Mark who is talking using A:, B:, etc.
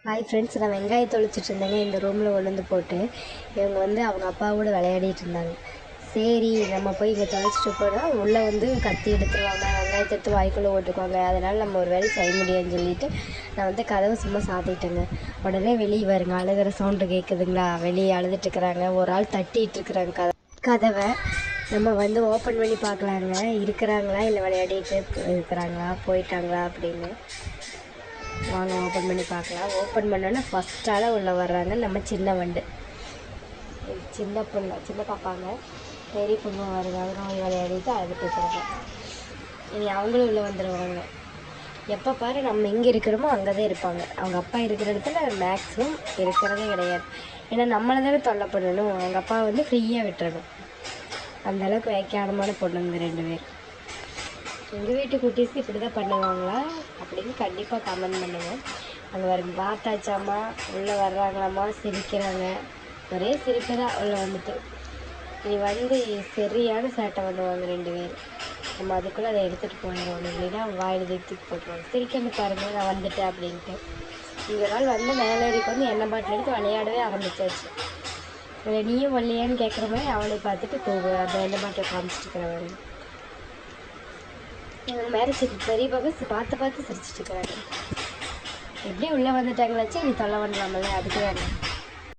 A: Hi friends, நான் வெங்காயத்தை ஒழிச்சிட்டு இருந்தேங்க இந்த ரூமில் கொண்டு வந்து போட்டு. இவங்க வந்து அவங்க அப்பாவோட விளையாடிட்டு இருந்தாங்க. சரி நம்ம போய் இங்கே தொலைச்சிட்டு போனால் உள்ளே வந்து கத்தி எடுத்துருவாங்க, வெங்காயத்தை எடுத்து வாய்க்குள்ளே ஓட்டுக்குவாங்க, அதனால் நம்ம ஒரு வேலை செய்ய முடியாதுன்னு சொல்லிட்டு நான் வந்து கதவை சும்மா சாத்திட்டேங்க. உடனே வெளியே வருங்க, அழுகிற சவுண்டு கேட்குதுங்களா, வெளியே அழுதுட்டுருக்குறாங்க. ஒரு ஆள் தட்டிகிட்டு இருக்கிறாங்க கதவை. நம்ம வந்து ஓப்பன் பண்ணி பார்க்கலாங்க, இருக்கிறாங்களா இல்லை விளையாடிட்டு இருக்கிறாங்களா போயிட்டாங்களா அப்படின்னு. வாங்க ஓப்பன் பண்ணி பார்க்கலாம். ஓப்பன் பண்ணோன்னா ஃபஸ்ட்டால் உள்ளே வர்றாங்க நம்ம சின்ன வண்டு. சின்ன பொண்ணு, சின்ன பாப்பாங்க. பெரிய பொண்ணு வருவாங்க, அவங்க விளையாடிட்டு அழுதுட்டு இருக்கிறாங்க. இனி அவங்களும் உள்ளே வந்துடுவாங்க. எப்போ பாரு நம்ம எங்கே இருக்கிறோமோ அங்கே தான் இருப்பாங்க. அவங்க அப்பா இருக்கிற இடத்துல மேக்ஸிமம் இருக்கிறதே கிடையாது. ஏன்னா நம்மளை தானே தொல்லை பண்ணணும், அவங்க அப்பா வந்து ஃப்ரீயாக விட்டுறணும். அந்தளவுக்கு வைக்காதமான பொண்ணுங்க 2 பேர். எங்கள் வீட்டு குட்டீஸ் இப்படி தான் பண்ணுவாங்களா அப்படின்னு கண்டிப்பாக கமெண்ட் பண்ணுங்கள். அங்கே வரும் பார்த்தாச்சாம்மா, உள்ளே வர்றாங்களாம்மா, சிரிக்கிறாங்க. ஒரே சிரிப்பு தான் உள்ளே வந்துட்டு. இனி வந்து சரியான சேட்டை பண்ணுவாங்க 2 பேர். நம்ம அதுக்குள்ளே அதை எடுத்துகிட்டு போயிடுவோம், இல்லைன்னா வாயில் தூக்கி போட்டுருவாங்க. சிரிக்கன்னு பாருங்கள், நான் வந்துட்டேன் அப்படின்ட்டு. இங்கே நாள் வந்து மேலேறிக்கு வந்து எண்ணெய் பாட்டில் எடுத்து விளையாடவே ஆரம்பிச்சாச்சு. நீயும் வரலையான்னு கேட்குற மாதிரி அவளை பார்த்துட்டு போகும். அந்த எண்ணெய் பாட்டில் காமிச்சிட்டு இருக்கிறவங்க எங்கள் மேலே பெரிய பாப்பா பார்த்து சிரிச்சிட்டு இருக்கிறாங்க. எப்படியும் உள்ளே வந்துட்டாங்களாச்சு, நீ தொல்லை பண்ணலாமல்ல, அதுக்கு வேணும்.